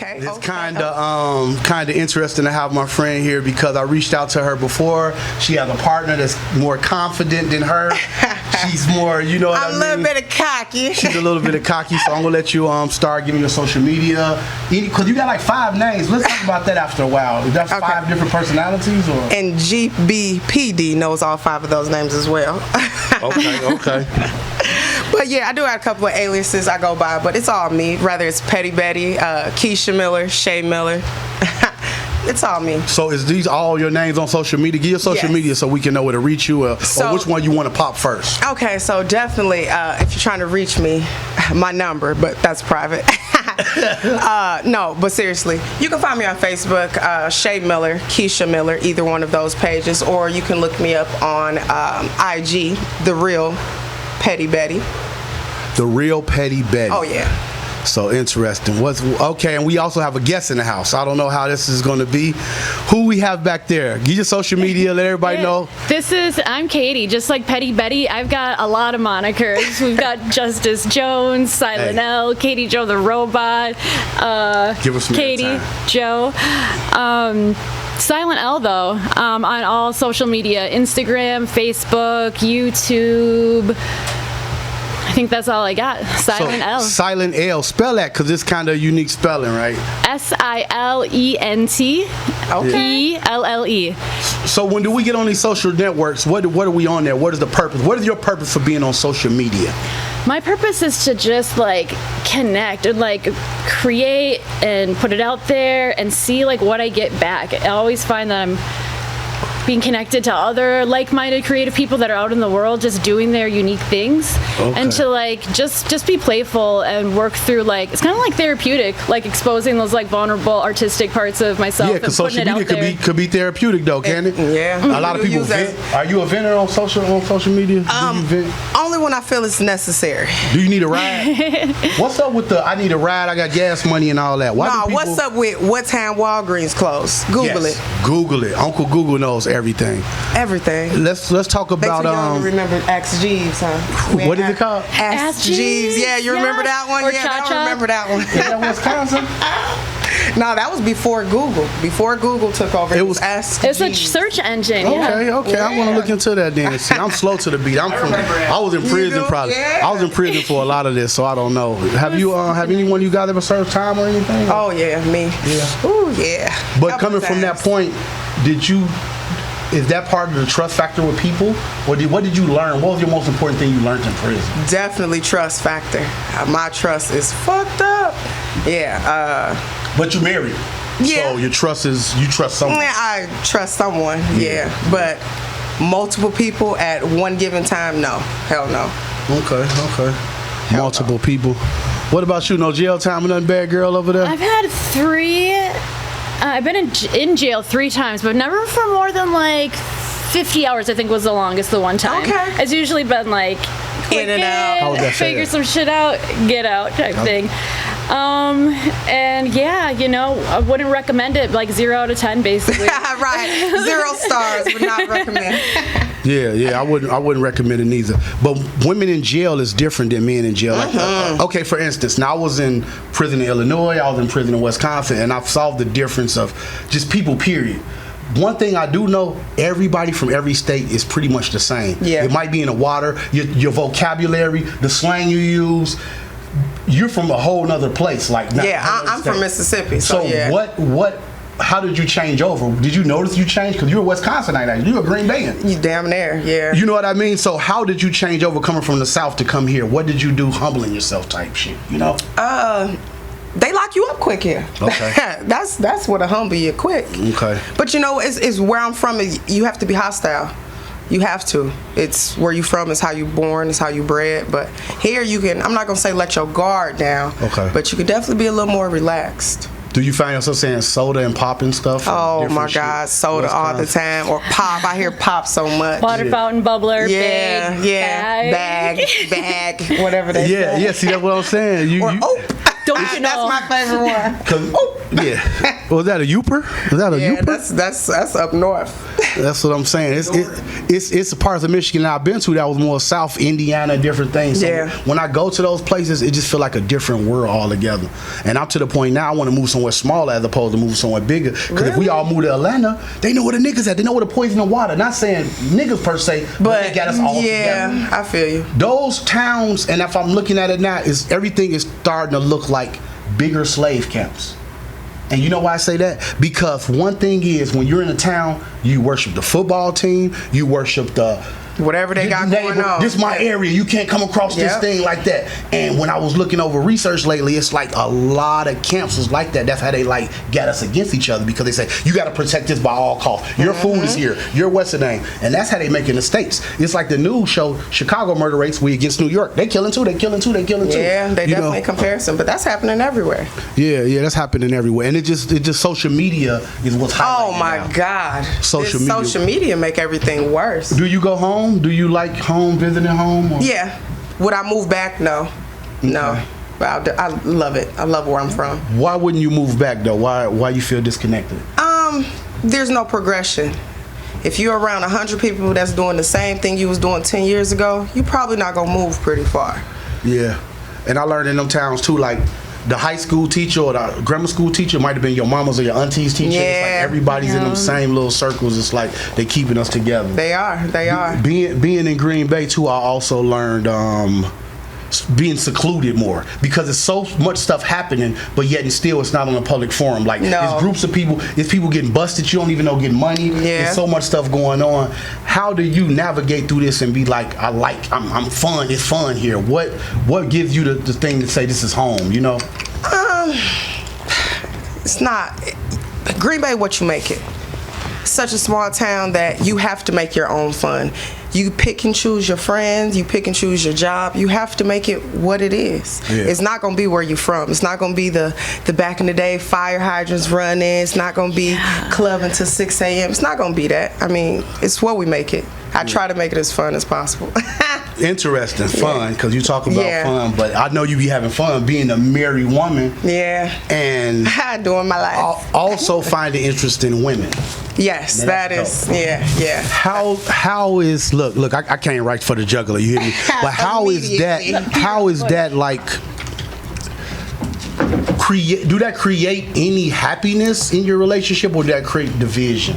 Okay. It's kind of interesting to have my friend here because I reached out to her before. She has a partner that's more confident than her. She's more, you know what I mean? I'm a little bit of cocky. She's a little bit of cocky, so I'm gonna let you start giving your social media. Because you got like 5 names. Let's talk about that after a while. Is that 5 different personalities, or? And GBPD knows all 5 of those names as well. Okay. But yeah, I do have a couple of aliases I go by, but it's all me. Whether it's Petty Betty, Keisha Miller, Shay Miller. It's all me. So is these all your names on social media? Give your social media so we can know where to reach you, or which one you want to pop first. Okay, so definitely, if you're trying to reach me, my number, but that's private. No, but seriously, you can find me on Facebook, Shay Miller, Keisha Miller, either one of those pages, or you can look me up on IG, The Real Petty Betty. The Real Petty Betty. Oh, yeah. So interesting. Okay, and we also have a guest in the house. I don't know how this is going to be. Who we have back there? Give your social media, let everybody know. I'm Katie, just like Petty Betty. I've got a lot of monikers. We've got Justice Jones, Silent Elle, Katie Joe the Robot, give us some Katie Joe. Silent Elle, though, on all social media, Instagram, Facebook, YouTube. I think that's all I got. Silent Elle. Silent Elle. Spell that, because it's kind of unique spelling, right? SILENT. Okay. ELLE. So when do we get on these social networks? What are we on there? What is the purpose? What is your purpose for being on social media? My purpose is to just connect and create and put it out there and see what I get back. I always find that I'm being connected to other like-minded creative people that are out in the world just doing their unique things, and to just be playful and work through it's kind of like therapeutic, exposing those vulnerable artistic parts of myself. Yeah, because social media could be therapeutic though, can it? Yeah. A lot of people vent. Are you a venter on social media? Do you vent? Only when I feel it's necessary. Do you need a ride? What's up with I need a ride, I got gas money and all that? What's up with what time Walgreens closed? Google it. Google it. Uncle Google knows everything. Let's talk about remember Ask Jeeves, huh? What is it called? Ask Jeeves. Yeah, you remember that one? Or I remember that one. Is that Wisconsin? No, that was before Google. Before Google took over, it was Ask It's Jeeves. a search engine. Okay. Yeah. I want to look into that then. See, I'm slow to the beat. I was in prison probably. I was in prison for a lot of this, so I don't know. Have anyone you got ever served time or anything? Oh yeah, me. Yeah. Ooh yeah. But coming from that point, is that part of the trust factor with people? Or what did you learn? What was your most important thing you learned in prison? Definitely trust factor. My trust is fucked up. Yeah. But you married. Yeah. So you trust someone. I trust someone, yeah. But multiple people at one given time, no. Hell no. Okay. Multiple people. What about you? No jail time or nothing bad, girl, over there? I've had 3. I've been in jail 3 times, but never for more than 50 hours. I think was the longest. The one time. Okay. It's usually been in and out. Figure some shit out, get out type thing. And yeah, I wouldn't recommend it. 0 out of 10, basically. Right. 0 stars would not recommend. Yeah, I wouldn't recommend it neither. But women in jail is different than men in jail. Okay, for instance, now I was in prison in Illinois, I was in prison in Wisconsin, and I've solved the difference of just people, period. One thing I do know, everybody from every state is pretty much the same. Yeah. It might be in the water, your vocabulary, the slang you use. You're from a whole nother place. I'm from Mississippi. So yeah. How did you change over? Did you notice you changed? Because you're a Wisconsinite. You're a Green Bayan. You damn near, yeah. You know what I mean? So how did you change over coming from the South to come here? What did you do humbling yourself type shit, They lock you up quick here. Okay. That's what'll humble you quick. Okay. But it's where I'm from. You have to be hostile. You have to. It's where you from. It's how you born. It's how you bred. But here you can. I'm not gonna say let your guard down. Okay. But you can definitely be a little more relaxed. Do you find yourself saying soda and pop and stuff? Oh my God, soda all the time, or pop. I hear pop so much. Water fountain, bubbler, bag, whatever they say. Yeah. See, that's what I'm saying. Don't you know? That's my favorite one. Yeah. Was that a Youper? Was that a Yeah, Youper? that's up north. That's what I'm saying. It's a parts of Michigan that I've been to that was more South Indiana, different things. So Yeah. when I go to those places, it just feel like a different world altogether. And I'm to the point now I want to move somewhere smaller as opposed to move somewhere bigger. Because if we all move to Atlanta, they know where the niggas at. They know where the poison in water. Not saying niggas per se, but they got us all together. Yeah, I feel you. Those towns, and if I'm looking at it now, is everything is starting to look like bigger slave camps. And you know why I say that? Because one thing is, when you're in a town, you worship the football team, you worship the Whatever they got going on. This is my area. You can't come across this Yep. thing like that. And when I was looking over research lately, it's like a lot of camps was like that. That's how they like got us against each other, because they say you got to protect this by all costs. Your food is here. Your what's the name? And that's how they make it in the States. It's like the news show Chicago murder rates. We against New York. They killing too. They killing too. They killing too. Yeah, they You definitely know? comparison, but that's happening everywhere. Yeah, that's happening everywhere. And it just social media is what's highlighting Oh my now. God. Social This media. Social media make everything worse. Do you go home? Do you like home, visiting home? Or? Yeah. Would I move back? No. No. But I love it. I love where I'm from. Why wouldn't you move back though? Why you feel disconnected? There's no progression. If you're around 100 people that's doing the same thing you was doing 10 years ago, you're probably not gonna move pretty far. Yeah. And I learned in them towns too, like the high school teacher or the grammar school teacher might have been your mama's or your auntie's teacher. It's like Yeah. everybody's in them same little circles. It's like they keeping us together. They are. They are. Being in Green Bay too, I also learned being secluded more, because it's so much stuff happening, but yet and still it's not on a public forum. Like No. it's groups of people, it's people getting busted you don't even know getting money. Yeah. There's so much stuff going on. How do you navigate through this and be like, I'm fun, it's fun here? What gives you the thing to say this is home, you know? It's not. Green Bay, what you make it. Such a small town that you have to make your own fun. You pick and choose your friends, you pick and choose your job. You have to make it what it is. Yeah. It's not gonna be where you're from. It's not gonna be the back in the day fire hydrants running. It's not gonna be clubbing till 6 a.m. It's not gonna be that. I mean, it's what we make it. I try to make it as fun as possible. Interesting, fun, because you talk about Yeah. fun, but I know you be having fun being a married woman Yeah. and Doing my life. also finding interest in women. Yes, Yeah, that that's is. Yeah. How is look I can't write for the juggler, you hear me? But how is that like do that create any happiness in your relationship, or do that create division?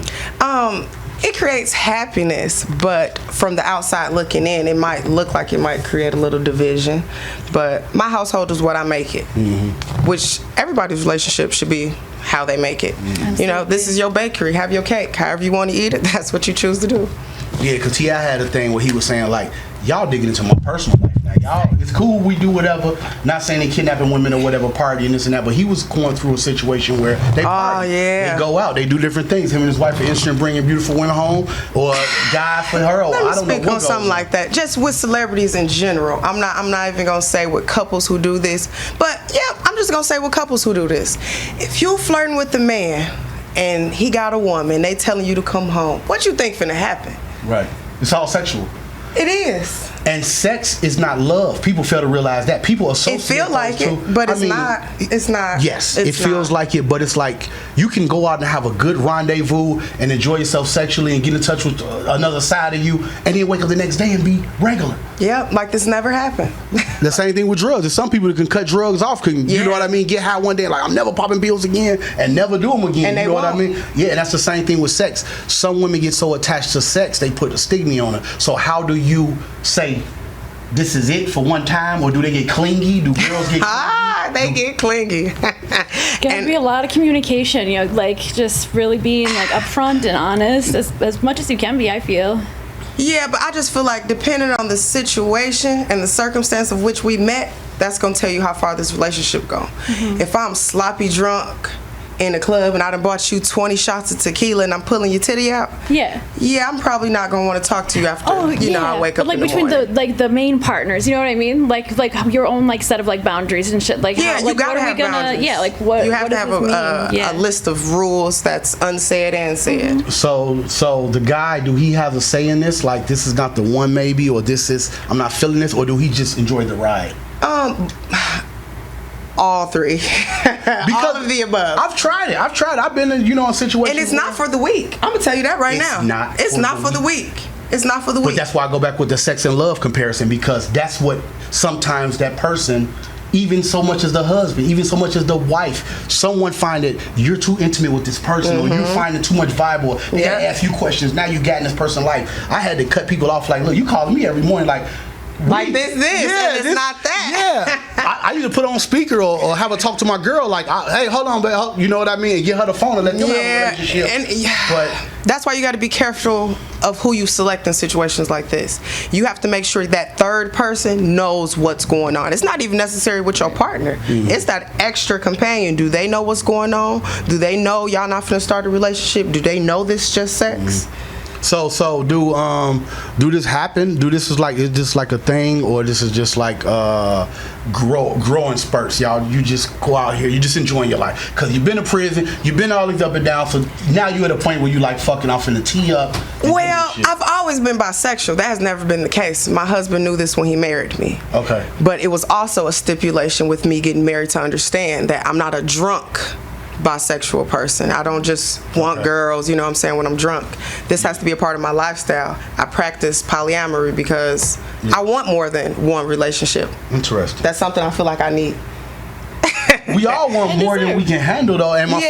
It creates happiness, but from the outside looking in, it might look like it might create a little division. But my household is what I make it, which everybody's relationship should be how they make it. You know, this is your bakery, have your cake. However you want to eat it, that's what you choose to do. Yeah, because T.I. had a thing where he was saying, like, y'all digging into my personal life now. Y'all, it's cool, we do whatever. Not saying they kidnapping women or whatever, party and this and that, but he was going through a situation where they party. Yeah. They go out, they do different things. Him and his wife are interested in bringing beautiful women home, or guys for her, or Let me I don't know speak what on goes something like that. Just with celebrities in general. I'm not even gonna say with couples who do this, but yeah, I'm just gonna say with couples who do this. If you flirting with the man and he got a woman, they telling you to come home, what you think finna happen? Right. It's all sexual. It is. And sex is not love. People fail to realize that. People associate It feel like those it, two. but I it's mean, not. It's not. Yes, it's it feels not. like it, but it's like you can go out and have a good rendezvous and enjoy yourself sexually and get in touch with another side of you, and then wake up the next day and be regular. Yeah, like this never happened. The same thing with drugs. There's some people that can cut drugs off, you Yeah. know what I mean? Get high one day, like I'm never popping pills again, and never do them again. And you they know what I won't. mean? Yeah, and that's the same thing with sex. Some women get so attached to sex, they put a stigma on it. So how do you say this is it for one time, or do they get clingy? Do girls get clingy? They get clingy. Gotta be a lot of communication, you know, like just really being like upfront and honest as much as you can be, I feel. Yeah, but I just feel like depending on the situation and the circumstance of which we met, that's gonna tell you how far this relationship go. If I'm sloppy drunk in a club and I done bought you 20 shots of tequila and I'm pulling your titty out, Yeah. I'm probably not gonna want to talk to you after. I wake up But like in the between morning. the main partners, you know what I mean? Like your own like set of like boundaries and shit. Like Yeah, how, like, you gotta what are have we gonna? boundaries. Yeah, like what? You have what to does have this mean? Yeah. a list of rules that's unsaid and said. So the guy, do he have a say in this? Like, this is not the one, maybe, or this is I'm not feeling this, or do he just enjoy the ride? All three. All of the above. I've tried it. I've been in, in situations. And it's not for the weak. I'm gonna tell you that right now. It's not for the weak. It's not for the weak. But that's why I go back with the sex and love comparison, because that's what sometimes that person, even so much as the husband, even so much as the wife, someone find that you're too intimate with this person, or you're finding too much vibe, or they gotta ask you questions. Now you got in this person's life. I had to cut people off. Like, look, you calling me every morning, like this, and it's not that. Yeah, I either put on speaker or have a talk to my girl, like, hey, hold on, babe, you know what I mean, and get her the phone and let them have a relationship. But that's why you got to be careful of who you select in situations like this. You have to make sure that third person knows what's going on. It's not even necessary with your partner. It's that extra companion. Do they know what's going on? Do they know y'all not finna start a relationship? Do they know this just sex? So do this happen? Is this like a thing, or this is just like growing spurts, y'all? You just go out here, you just enjoying your life because you've been in prison, you've been all these up and down. So now you're at a point where you like fucking off in the tee up. Well, I've always been bisexual. That has never been the case. My husband knew this when he married me. Okay. But it was also a stipulation with me getting married to understand that I'm not a drunk bisexual person. I don't just want girls, you know what I'm saying, when I'm drunk. This has to be a part of my lifestyle. I practice polyamory because I want more than one relationship. Interesting. That's something I feel like I need. We all want more than we can handle, though. And my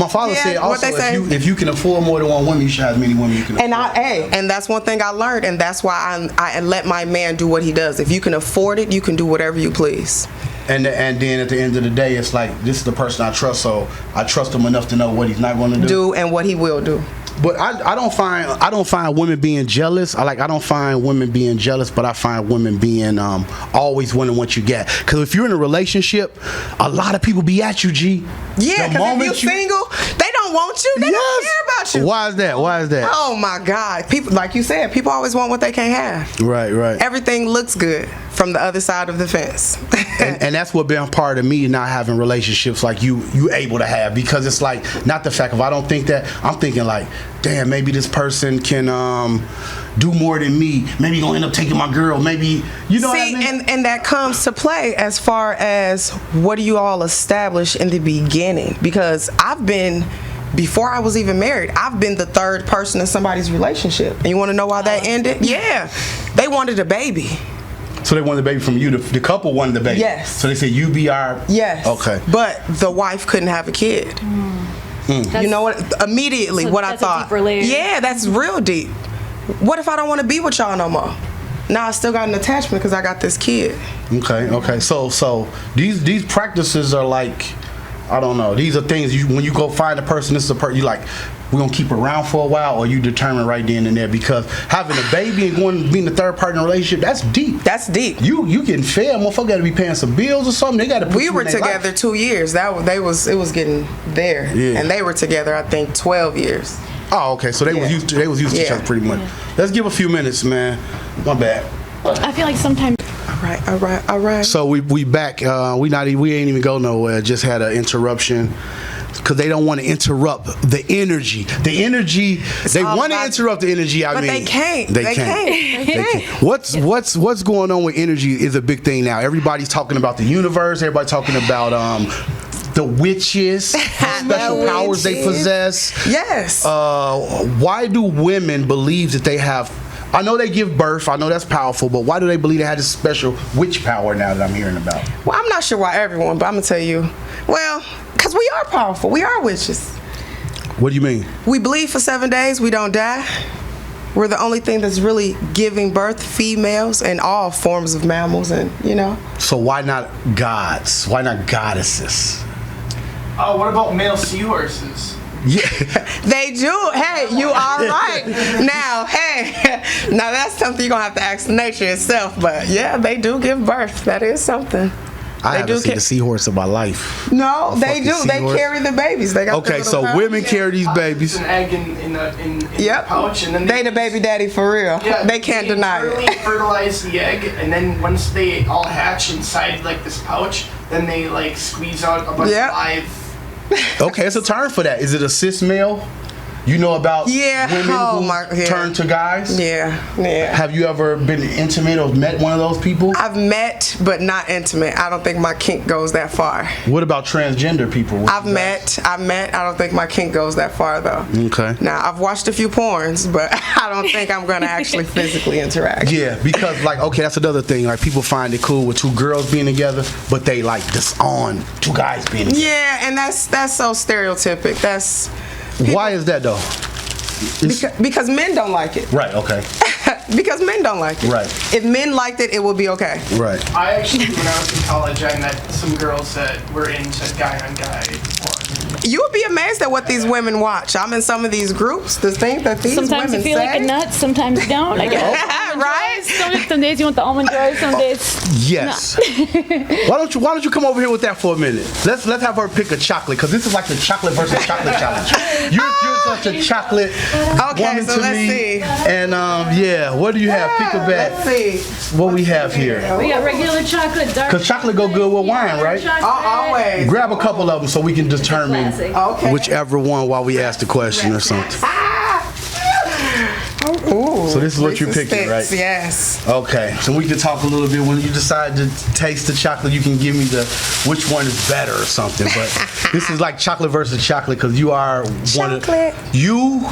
father said also, if you can afford more than one woman, you should have as many women you can afford. And that's one thing I learned, and that's why I let my man do what he does. If you can afford it, you can do whatever you please. And then at the end of the day, it's like, this is the person I trust, so I trust him enough to know what he's not going to do and what he will do. But I don't find women being jealous. I don't find women being jealous, but I find women being always wanting what you get. Because if you're in a relationship, a lot of people be at you, G. Yeah, because if you're single, they don't want you. They don't care about you. Why is that? Oh my God! People, like you said, people always want what they can't have. Right. Everything looks good from the other side of the fence. and that's what been part of me not having relationships like you able to have, because it's like, not the fact of I don't think that, I'm thinking like, damn, maybe this person can do more than me. Maybe gonna end up taking my girl. Maybe, you know what I mean? And that comes to play as far as what do you all establish in the beginning? Because before I was even married, I've been the third person in somebody's relationship. And you want to know why that ended? Yeah, they wanted a baby. So they wanted the baby from you. The couple wanted the baby. Yes. So they said, you be our. Yes. Okay. But the wife couldn't have a kid. You know what? Immediately, what I thought. Yeah, that's real deep. What if I don't want to be with y'all no more? Now I still got an attachment because I got this kid. Okay. So these practices are like, I don't know. These are things when you go find a person, this is a person you like, we're gonna keep around for a while, or you determine right then and there, because having a baby and being the third partner in a relationship, that's deep. That's deep. You getting fed, motherfucker got to be paying some bills or something. They got to put We were together life. 2 years. It was getting there. Yeah. And they were together, I think, 12 years. Oh, okay. So they was used to each other pretty much. Let's give a few minutes, man. My bad. I feel like sometimes. All right. So we back. We ain't even go nowhere. Just had an interruption. Because they don't want to interrupt the energy. They want to interrupt the energy. But they can't. They can't. What's going on with energy is a big thing now. Everybody's talking about the universe. Everybody's talking about the witches, special powers they possess. Yes. Why do women believe that they have? I know they give birth. I know that's powerful. But why do they believe they have this special witch power now that I'm hearing about? Well, I'm not sure why everyone, but I'm gonna tell you. Well, because we are powerful. We are witches. What do you mean? We bleed for 7 days. We don't die. We're the only thing that's really giving birth, females and all forms of mammals, and So why not gods? Why not goddesses? Oh, what about male seahorses? Yeah. They do. Hey, you are right. Now that's something you're gonna have to ask nature itself. But yeah, they do give birth. That is something. I haven't seen a seahorse in my life. No, they do. Seahorse. They carry the babies. They got okay, so pouch. Women carry these babies. An egg in the pouch, and then they the baby daddy for real. Yeah, they can't deny it. They fertilize the egg, and then once they all hatch inside like this pouch, then they like squeeze out a bunch of live. Okay, it's a term for that. Is it a cis male? You know about Yeah. women Oh, who my- yeah. turn to guys? Yeah. Have you ever been intimate or met one of those people? I've met, but not intimate. I don't think my kink goes that far. What about transgender people? I've met. I don't think my kink goes that far though. Okay. Now I've watched a few porns, but I don't think I'm gonna actually physically interact. Yeah, because like, okay, that's another thing. Like, people find it cool with two girls being together, but they like disown two guys being together. Yeah, and that's so stereotypic. That's Why is that though? because men don't like it. Right. Okay. Because men don't like it. Right. If men liked it, it would be okay. Right. I actually, when I was in college, I met some girls that were into guy-on-guy porn. You would be amazed at what these women watch. I'm in some of these groups. The thing that these Sometimes women you feel say. like a nut, sometimes you don't, I guess. Right? Some days you want the almond joy, some days. Yes. Why don't you come over here with that for a minute? Let's have her pick a chocolate, because this is like the chocolate versus chocolate challenge. You're such a chocolate woman so to let's me. see. And yeah, what do you have? Pick a Let's bag. see. What we have here? We got regular chocolate, dark. Because chocolate go good with wine, right? Always. Grab a couple of them so we can determine Classic. Okay. whichever one while we ask the question or something. Ooh, So this is what you're Reese's picking, right? Sticks, yes. Okay, so we can talk a little bit. When you decide to taste the chocolate, you can give me the which one is better or something. But this is like chocolate versus chocolate, because you are one of Chocolate. you,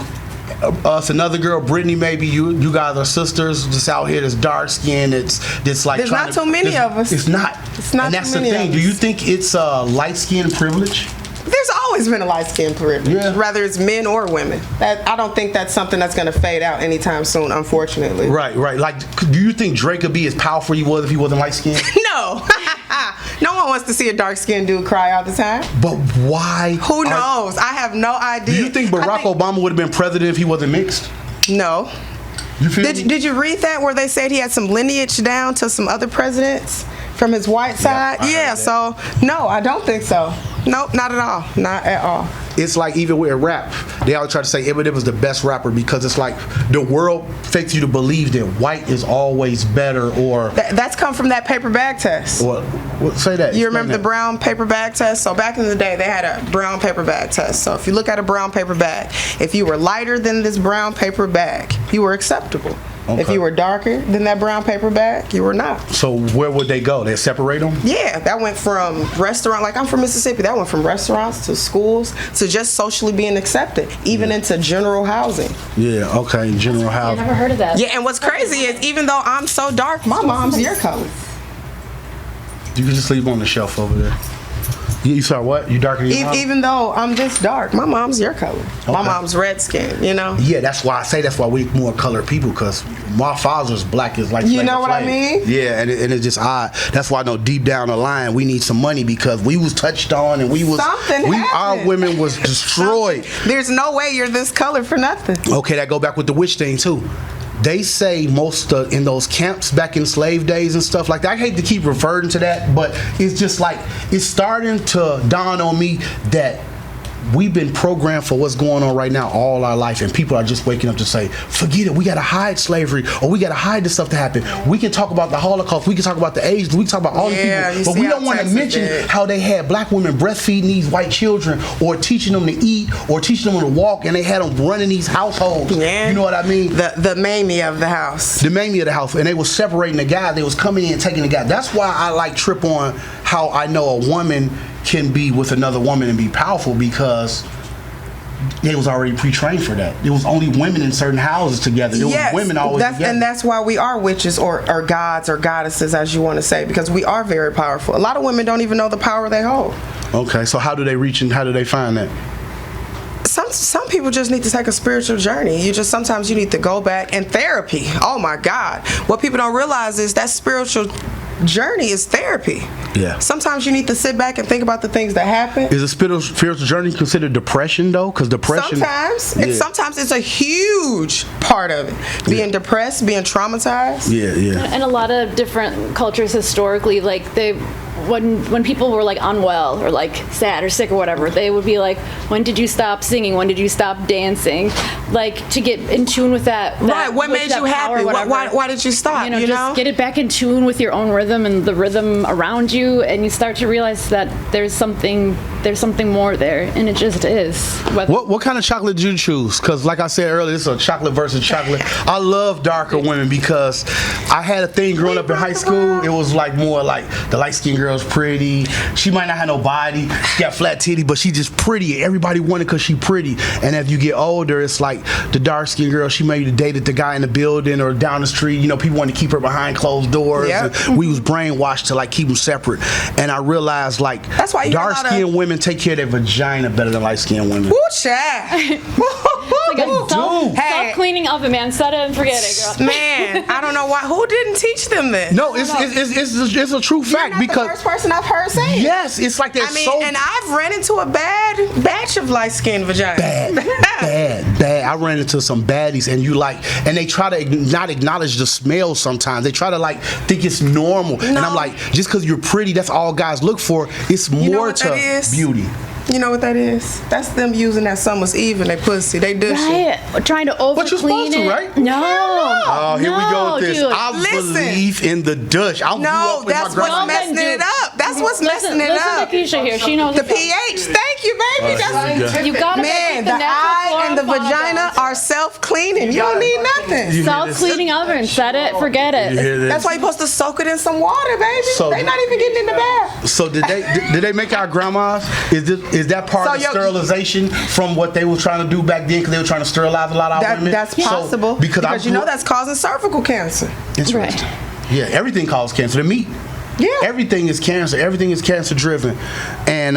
us, another girl, Brittany. Maybe you guys are sisters just out here. That's dark skinned. It's like There's trying not too many of us. It's not. It's not And that's too the many thing. of Do you us. think it's light skin privilege? There's always been a light skin privilege, Yeah. whether it's men or women. I don't think that's something that's going to fade out anytime soon, unfortunately. Right. Like, do you think Drake could be as powerful he was if he wasn't light skinned? No. No one wants to see a dark skinned dude cry all the time. But why? Who knows? I have no idea. Do you think Barack Obama would have been president if he wasn't mixed? No. You feel me? Did you read that where they said he had some lineage down to some other presidents from his white side? I heard Yeah, that. so no, I don't think so. Nope, not at all. Not at all. It's like even with rap, they always try to say Eminem was the best rapper because it's like the world fakes you to believe that white is always better, or That's come from that paper bag test. say that. You Explain remember the that. brown paper bag test? So back in the day, they had a brown paper bag test. So if you look at a brown paper bag, if you were lighter than this brown paper bag, you were acceptable. If Okay. you were darker than that brown paper bag, you were not. So where would they go? They separate them? Yeah, that went from restaurant, like I'm from Mississippi, that went from restaurants to schools to just socially being accepted, even into general housing. Yeah. Okay. General I housing. never heard of that. Yeah, and what's crazy is even though I'm so dark, my mom's your color. You can just leave them on the shelf over there. You saw what? You darker than your mom? Even though I'm this dark, my mom's your color. My Okay. mom's red skin, you know? Yeah, that's why I say that's why we more colored people, because my father's black is like You Flavor know what I Flav. mean? Yeah, and it's just odd. That's why I know deep down the line we need some money, because we was touched on and Something our happened. women was destroyed. There's no way you're this color for nothing. Okay, that go back with the witch thing too. They say most in those camps back in slave days and stuff like that. I hate to keep referring to that, but it's just like it's starting to dawn on me that we've been programmed for what's going on right now all our life, and people are just waking up to say, forget it, we gotta hide slavery, or we gotta hide this stuff to happen. We can talk about the Holocaust, we can talk about the AIDS, we can talk about all Yeah, these you people, but see we how don't want to Texas mention did. how they had black women breastfeeding these white children, or teaching them to eat, or teaching them to walk, and they had them running these households. Yeah. You know what I mean? The mamie of the house. The mamie of the house, and they was separating the guy. They was coming in and taking the guy. That's why I like trip on how I know a woman can be with another woman and be powerful, because they was already pre-trained for that. It was only women in certain houses together. It was women always together. And that's why we are witches or gods or goddesses, as you want to say, because we are very powerful. A lot of women don't even know the power they hold. Okay, so how do they reach and how do they find that? Some people just need to take a spiritual journey. Sometimes you need to go back, and therapy. Oh my God. What people don't realize is that spiritual journey is therapy. Yeah. Sometimes you need to sit back and think about the things that happen. Is a spiritual journey considered depression though? Because depression. Sometimes it's a huge part of it. Being depressed, being traumatized. Yeah. And a lot of different cultures historically, like when people were like unwell or like sad or sick or whatever, they would be like, when did you stop singing? When did you stop dancing? like to get in tune with that. Right. What with made that you power, happy? whatever. Why did you stop? You know, just get it back in tune with your own rhythm and the rhythm around you, and you start to realize that there's something more there, and it just is. What kind of chocolate did you choose? Because like I said earlier, this is a chocolate versus chocolate. I love darker women because I had a thing growing up in high school. It was like more like the light-skinned girl's pretty. She might not have no body. She got flat titty, but she just pretty. Everybody wanted because she pretty. And as you get older, it's like the dark-skinned girl, she maybe dated the guy in the building or down the street. You know, people wanted to keep her behind closed doors. Yep. And we was brainwashed to like keep them separate. And I realized like that's why dark-skinned women take care of their vagina better than light-skinned women. Woo, child. Self-cleaning oven, man. Set it and forget it, girl. Man, I don't know why. Who didn't teach them this? No, it's a true fact. You're not because the first person I've heard say it. yes, it's like they're and I've ran into a bad batch of light-skinned vaginas. bad. I ran into some baddies, and they try to not acknowledge the smell sometimes. They try to like think it's normal, and I'm like, just because you're pretty, that's all guys look for. It's more to beauty. You know what that is? That's them using that summer's eve in their pussy. They do shit. Trying to over But you're supposed clean to, it. right? No. Oh, here we go with this. Dude. I believe in the dush. No, that's what's messing it up. That's what's messing it up. Listen to Keisha here. She knows the pH. Thank you, baby. That's you gotta man. The eye and the vagina are self-cleaning. You don't need nothing. Self-cleaning oven. Set it. Forget it. That's why you're supposed to soak it in some water, baby. So, they're not even getting in the bath. So did they make our grandmas? Is that part of sterilization from what they were trying to do back then? Because they were trying to sterilize a lot of our women. That's possible. So, because you know that's causing cervical cancer. Right. Yeah, everything causes cancer. The meat. Yeah. Everything is cancer. Everything is cancer driven. And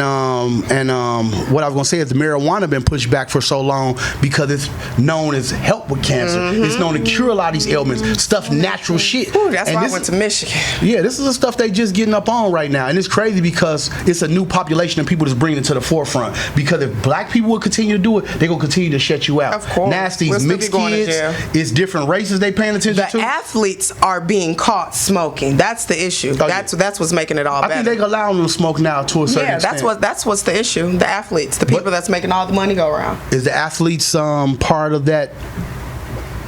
what I was gonna say is the marijuana been pushed back for so long because it's known as help with cancer. It's known to cure a lot of these ailments. Stuff natural shit. Ooh, that's why I went to Michigan. Yeah, this is the stuff they just getting up on right now. And it's crazy because it's a new population of people that's bringing it to the forefront. Because if black people will continue to do it, they're gonna continue to shut you out. Of course. Nasties, mixed kids, it's different races they paying attention to. The athletes are being caught smoking. That's the issue. That's what's making it all better. I think they allow them to smoke now to a certain extent. That's what's the issue. The athletes, the people that's making all the money go around. Is the athletes part of that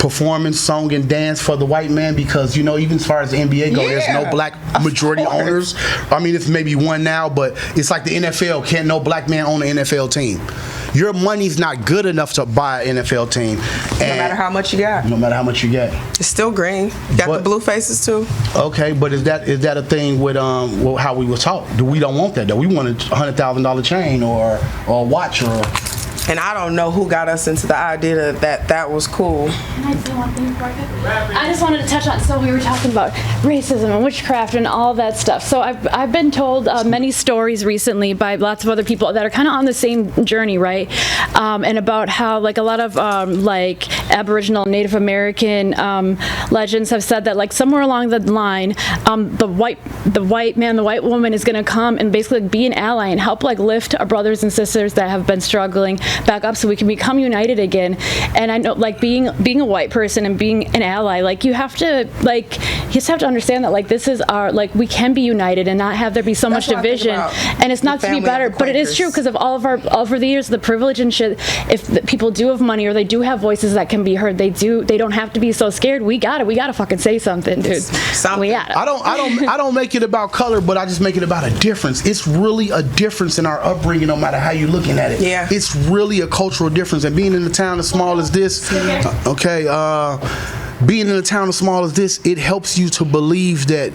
performance, song, and dance for the white man? Because even as far as the NBA goes, there's no black majority owners. I mean, it's maybe one now, but it's like the NFL. Can't no black man own an NFL team. Your money's not good enough to buy an NFL team. No matter how much you got. No matter how much you get. It's still green. You got the blue faces too. Okay, but is that a thing with how we were taught? We don't want that though. We want a $100,000 chain or a watch or. And I don't know who got us into the idea that was cool. Can I say one thing before I just wanted to touch on, so we were talking about racism and witchcraft and all that stuff. So I've been told many stories recently by lots of other people that are kind of on the same journey, right? And about how like a lot of like Aboriginal, Native American legends have said that like somewhere along the line, the white man, the white woman is going to come and basically be an ally and help like lift our brothers and sisters that have been struggling back up so we can become united again. And I know like being a white person and being an ally, like you just have to understand that like this is our, like we can be united and not have there be so much division, and it's not to be better, but it is true because of all of our over the years the privilege and shit. If the people do have money or they do have voices that can be heard, they don't have to be so scared. We gotta fucking say something, dude. We gotta. I don't make it about color, but I just make it about a difference. It's really a difference in our upbringing, no matter how you're looking at it. Yeah. It's really a cultural difference, and being in a town as small as this, being in a town as small as this, it helps you to believe that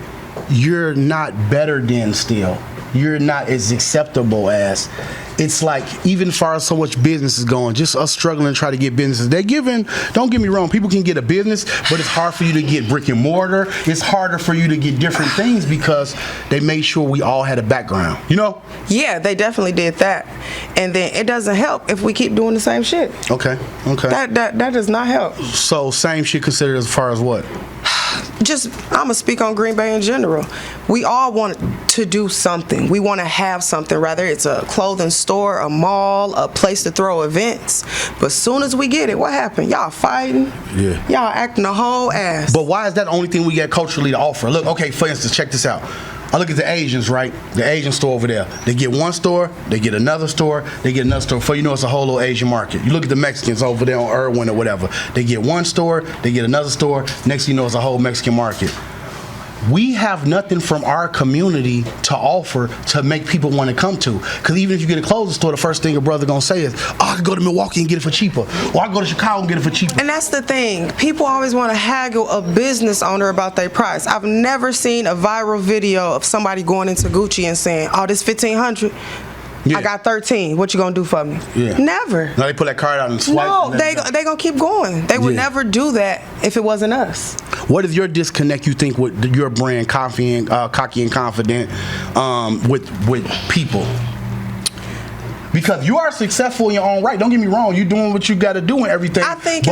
you're not better than still. You're not as acceptable as. It's like, even as far as so much business is going, just us struggling to try to get businesses. They're giving, don't get me wrong, people can get a business, but it's hard for you to get brick and mortar. It's harder for you to get different things because they made sure we all had a background, Yeah, they definitely did that. And then it doesn't help if we keep doing the same shit. Okay. That does not help. So same shit considered as far as what? I'm going to speak on Green Bay in general. We all want to do something. We want to have something, whether it's a clothing store, a mall, a place to throw events. But as soon as we get it, what happened? Y'all fighting? Yeah. Y'all acting a whole ass. But why is that the only thing we got culturally to offer? Look, okay, for instance, check this out. I look at the Asians, right? The Asian store over there. They get one store, they get another store, they get another store. Before you know, it's a whole little Asian market. You look at the Mexicans over there on Irwin or whatever. They get one store, they get another store. Next thing you know, it's a whole Mexican market. We have nothing from our community to offer to make people want to come to. Because even if you get a clothing store, the first thing a brother gonna say is, oh, I can go to Milwaukee and get it for cheaper. Or I can go to Chicago and get it for cheaper. And that's the thing. People always want to haggle a business owner about their price. I've never seen a viral video of somebody going into Gucci and saying, oh, this $1,500. Yeah. I got 13. What you gonna do for me? Yeah. Never. Now they put that card out and swipe. No, and they gonna keep going. They would Yeah. never do that if it wasn't us. What is your disconnect, you think, with your brand, Cocky and Confident, with people? Because you are successful in your own right. Don't get me wrong. You're doing what you got to do and everything. I think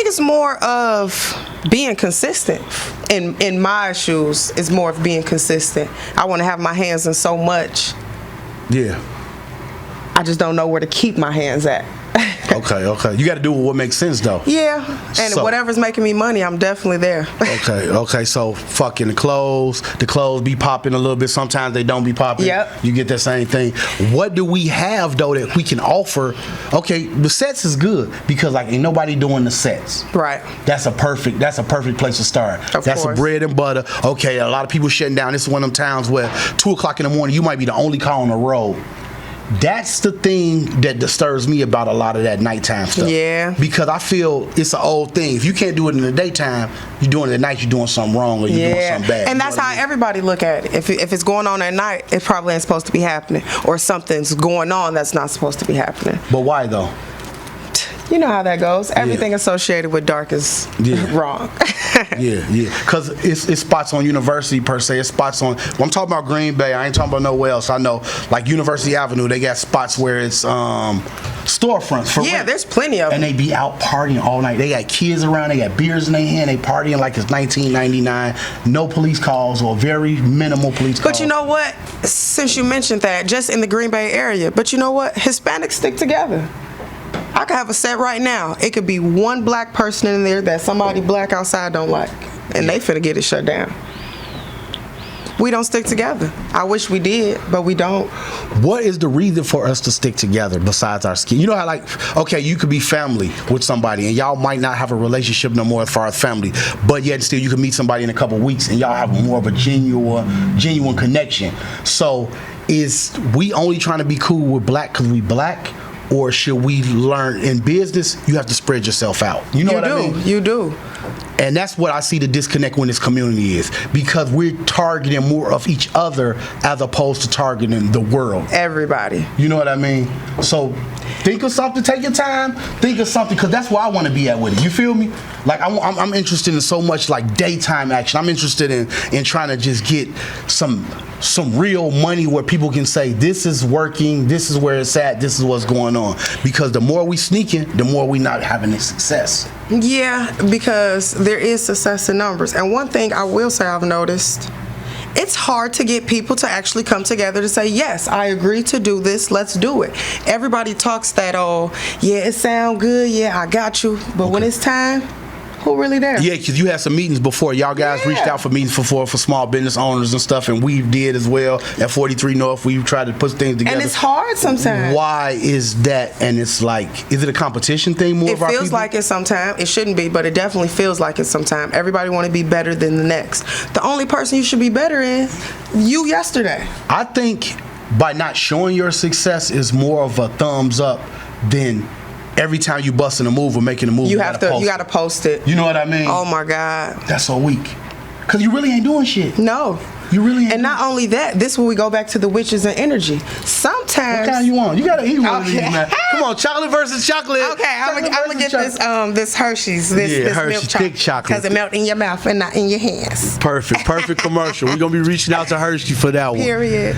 it's more of being consistent. In my shoes, it's more of being consistent. I want to have my hands in so much. Yeah. I just don't know where to keep my hands at. Okay. You got to do what makes sense, though. Yeah, and So- whatever's making me money, I'm definitely there. Okay. So fucking the clothes be popping a little bit. Sometimes they don't be popping. Yep. You get that same thing. What do we have though that we can offer? Okay, the sets is good because like ain't nobody doing the sets. Right. That's a perfect place to start. Of That's course. a bread and butter. Okay, a lot of people shutting down. This is one of them towns where 2 o'clock in the morning you might be the only car on the road. That's the thing that disturbs me about a lot of that nighttime stuff. Yeah. Because I feel it's an old thing. If you can't do it in the daytime, you're doing it at night, you're doing something wrong or you're doing something bad. And that's how everybody look at it. If it's going on at night, it probably ain't supposed to be happening. Or something's going on that's not supposed to be happening. But why though? You know how that goes. Everything associated with dark is wrong. Yeah. Because it's spots on University per se. It's spots on. When I'm talking about Green Bay, I ain't talking about nowhere else. I know, like University Avenue, they got spots where it's storefronts for rent. There's plenty of them. And they be out partying all night. They got kids around. They got beers in their hand. They partying like it's 1999. No police calls or very minimal police calls. But you know what? Since you mentioned that, just in the Green Bay area. But you know what? Hispanics stick together. I could have a set right now. It could be one black person in there that somebody black outside don't like, and they finna get it shut down. We don't stick together. I wish we did, but we don't. What is the reason for us to stick together besides our skin? You know how, like, okay, you could be family with somebody and y'all might not have a relationship no more as far as family, but yet still you can meet somebody in a couple weeks and y'all have more of a genuine connection. So is we only trying to be cool with black because we black? Or should we learn in business, you have to spread yourself out. You know what I mean? You do. And that's what I see the disconnect when this community is. Because we're targeting more of each other as opposed to targeting the world. Everybody. You know what I mean? So think of something, take your time, think of something, because that's where I want to be at with it. You feel me? Like I'm interested in so much like daytime action. I'm interested in trying to just get some real money where people can say, this is working, this is where it's at, this is what's going on. Because the more we sneaking, the more we not having the success. Yeah, because there is success in numbers. And one thing I will say I've noticed, it's hard to get people to actually come together to say, yes, I agree to do this, let's do it. Everybody talks that, oh, yeah, it sound good, yeah, I got you. But when it's time, who really there? Yeah, because you had some meetings before. Y'all guys reached out for meetings for small business owners and stuff, and we did as well. At 43 North, we tried to put things together. And it's hard sometimes. Why is that? And it's like, is it a competition thing more? It feels like it sometimes. It shouldn't be, but it definitely feels like it sometimes. Everybody want to be better than the next. The only person you should be better in, you yesterday. I think by not showing your success is more of a thumbs up than every time you busting a move or making a move. You gotta post it. You know what I mean? Oh my God. That's so weak. Cause you really ain't doing shit. No. You really ain't. And not only that, this is when we go back to the witches and energy. Sometimes. What kind you want? You gotta eat one of these, man. Come on, chocolate versus chocolate. Okay, I'm gonna get this Hershey's, this Hershey's milk thick chocolate. because it melt in your mouth and not in your hands. Perfect commercial. We're gonna be reaching out to Hershey for that one. Period.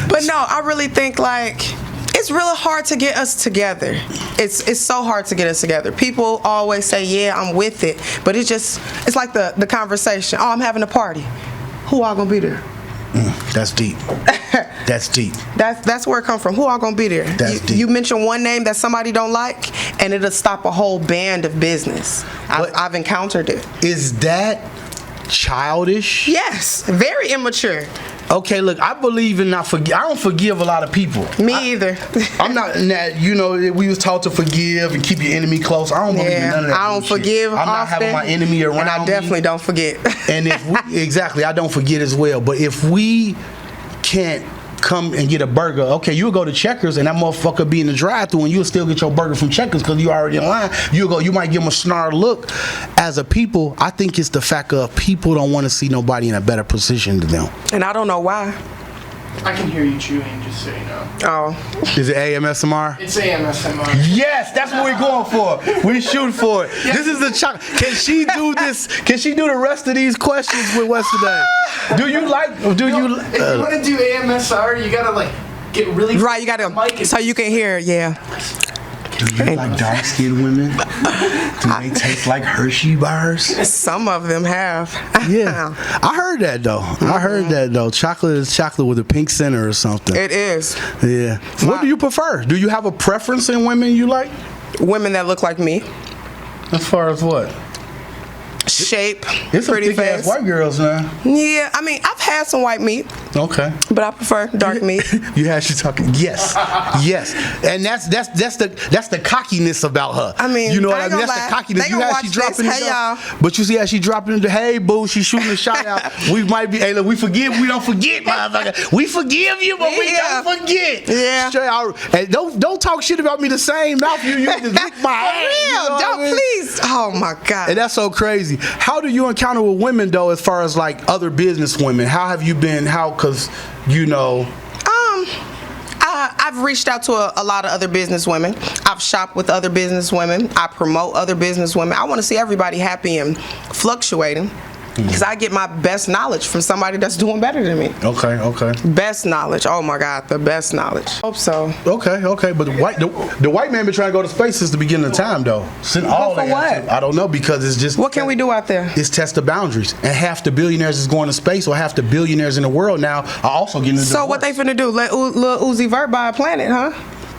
But no, I really think like it's really hard to get us together. It's so hard to get us together. People always say, yeah, I'm with it, but it's like the conversation. Oh, I'm having a party. Who all gonna be there? That's deep. That's deep. That's where it come from. Who all gonna be there? You mention one name that somebody don't like, and it'll stop a whole band of business. I've encountered it. Is that childish. Yes, very immature. Okay, look, I believe in not forgive. I don't forgive a lot of people. Me either. I'm not in that, you know, we was taught to forgive and keep your enemy close. I don't believe in none of that. I don't bullshit. forgive I'm not often, having my enemy around and I definitely don't forget. And if we, exactly, I don't forget as well. But if we can't come and get a burger, okay, you'll go to Checkers and that motherfucker be in the drive-thru and you'll still get your burger from Checkers because you already in line. You might give them a snarl look. As a people, I think it's the fact of people don't want to see nobody in a better position than them. And I don't know why. I can hear you chewing, just so you know. Oh. Is it AMSMR? It's AMSMR. Yes, that's what we're going for. We're shooting for it. This is the chocolate. Can she do this? Can she do the rest of these questions with us today? Do you like? If you want to do AMSR, you gotta like get really Right, you gotta, so you can hear, yeah. Do you like dark-skinned women? Do they taste like Hershey bars? Some of them have. Yeah, I heard that though. I heard that though. Chocolate is chocolate with a pink center or something. It is. Yeah. What do you prefer? Do you have a preference in women you like? Women that look like me. As far as what? Shape, It's pretty some thick ass face. white girls now. Yeah, I mean, I've had some white meat, Okay. but I prefer dark meat. You had she talking. Yes, yes, and that's the cockiness about her. I mean, you know what I I ain't mean. gonna That's lie. the cockiness. They You gonna had she watch dropping this. it Hey, down, y'all. but you see how she dropping it. Hey boo, she shooting a shot out. We might be. Hey, look, we forgive. We don't forget, motherfucker. We forgive you, but we Yeah. don't forget. Yeah. Straight out. Hey, don't talk shit about me the same mouth you use to lick my ass. For real, you know what don't I mean? please. Oh my God. And that's so crazy. How do you encounter with women though, as far as like other business women? How have you been? Cause you know. I've reached out to a lot of other business women. I've shopped with other business women. I promote other business women. I want to see everybody happy and fluctuating because I get my best knowledge from somebody that's doing better than me. Okay. Best knowledge. Oh my God, the best knowledge. Hope so. Okay, but the white man been trying to go to space since the beginning of time, though. Since all for they got what? to- I don't know, because it's just What can we do out there? It's test the boundaries, and half the billionaires is going to space, or half the billionaires in the world now are also getting. So what they finna do? Let Lil Uzi Vert buy a planet, huh?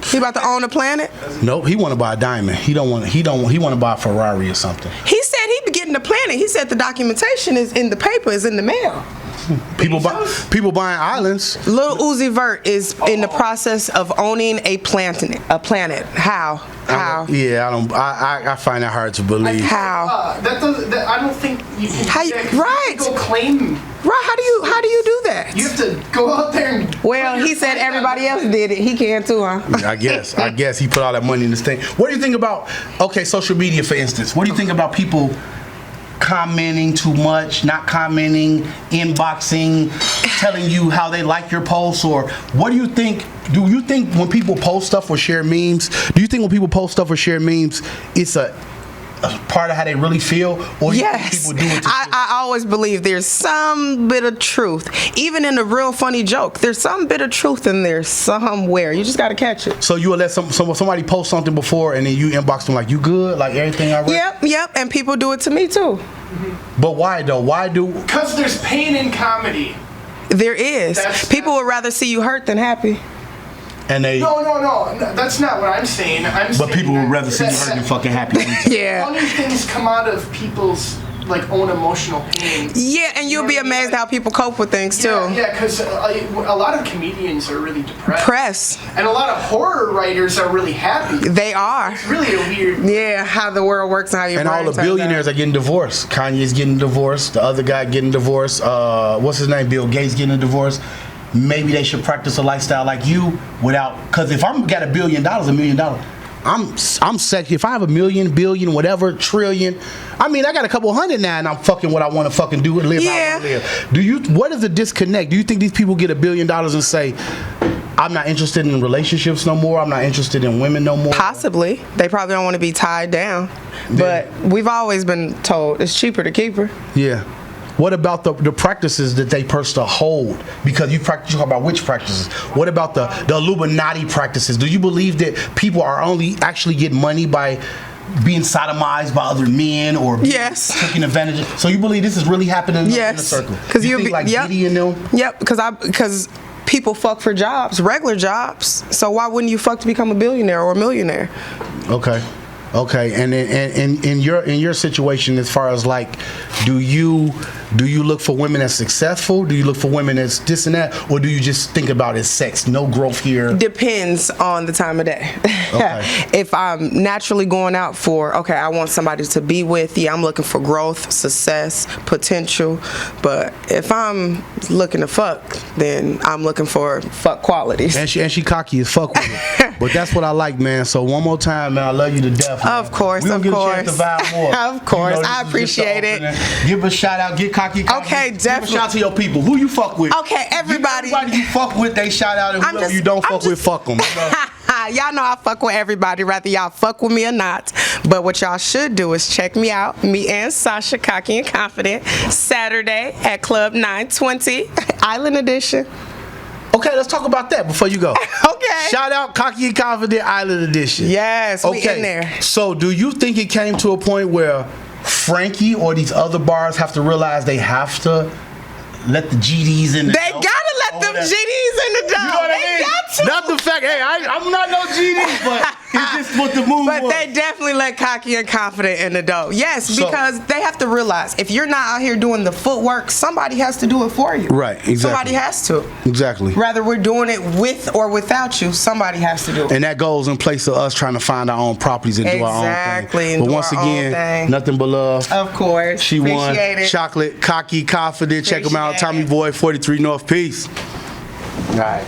He about to own a planet? Nope, he want to buy a diamond. He want to buy a Ferrari or something. He said he be getting the planet. He said the documentation is in the paper, is in the mail. People buying islands. Lil Uzi Vert is in the process of owning a planet. How? Yeah, I find that hard to believe. How? I don't think you can. How you- do that 'cause right. You can go claim. Right? How do you do that? You have to go out there and. Well, he said everybody else did it. He can too, huh? I guess he put all that money in this thing. What do you think about, social media, for instance? What do you think about people commenting too much, not commenting, inboxing, telling you how they like your posts? Or what do you think? Do you think when people post stuff or share memes, it's a part of how they really feel? Or you think Yes. people do it to I always believe there's some bit of truth. Even in a real funny joke, there's some bit of truth in there somewhere. You just got to catch it. So you will let somebody post something before, and then you inbox them like, you good? Like everything I read? Yep. And people do it to me too. But why though? Because there's pain in comedy. There is. People would rather see you hurt than happy. And they. No, that's not what I'm saying. But people would rather see you hurt than fucking happy. Yeah. Funny things come out of people's own emotional pain. Yeah, and you'll be amazed how people cope with things too. Yeah, because a lot of comedians are really depressed. Press. And a lot of horror writers are really happy. They are. It's really a weird. Yeah, how the world works and how your And all brain the turns billionaires out. are getting divorced. Kanye's getting divorced. The other guy getting divorced. What's his name? Bill Gates getting a divorce. Maybe they should practice a lifestyle like you without. Because if I'm got $1 billion, I'm set. If I have $1 million, billion, whatever, trillion, I mean, I got a couple hundred now, and I'm fucking what I want to fucking do and live how I want to live. What is the disconnect? Do you think these people get $1 billion and say, I'm not interested in relationships no more, I'm not interested in women no more? Possibly. They probably don't want to be tied down. But we've always been told it's cheaper to keep her. Yeah. What about the practices that they purpose to hold? Because you talk about witch practices. What about the Illuminati practices? Do you believe that people are only actually getting money by being sodomized by other men or taking advantage of? So you believe this is really happening in the circle? Because you think like Diddy and them? Yep. Because people fuck for jobs, regular jobs. So why wouldn't you fuck to become a billionaire or a millionaire? Okay, and in your situation, as far as like, do you Do you look for women that's successful? Do you look for women that's this and that? Or do you just think about it as sex? No growth here? Depends on the time of day. Okay. If I'm naturally going out for, okay, I want somebody to be with, yeah, I'm looking for growth, success, potential. But if I'm looking to fuck, then I'm looking for fuck qualities. And she cocky as fuck with it. But that's what I like, man. So one more time, man, I love you to death, man. Of course, we of get course. A chance to vibe more. Of course, this I is appreciate just the it. opening. Give a shout out, get cocky. Okay, Give definitely. a shout out to your people. Who you fuck with? Okay, everybody. Give everybody you fuck with, they shout out, and whoever you don't fuck with, fuck them. Y'all know I fuck with everybody, rather y'all fuck with me or not. But what y'all should do is check me out, me and Sasha, Kocky and Confident, Saturday at Club 920, Island Edition. Okay, let's talk about that before you go. Okay. Shout out Kocky and Confident Island Edition. Yes, we in there. So do you think it came to a point where Frankie or these other bars have to realize they have to let the GDs in the They dough? gotta let them GDs in the dough. You know what I They mean? got to. Not the fact, hey, I'm not no GD, but it's just what the move But was. they definitely let Kocky and Confident in the dough. Yes, So- because they have to realize if you're not out here doing the footwork, somebody has to do it for you. Right, exactly. Somebody has to. Exactly. Whether we're doing it with or without you, somebody has to do it. And that goes in place of us trying to find our own properties and do our own Exactly, thing. and But do once our own again, thing. nothing but love. Of course. She won. Appreciate it. Chocolate, Kocky, Confident. Check them out. Appreciate Tommy it. Boy, 43 North. Peace. All right.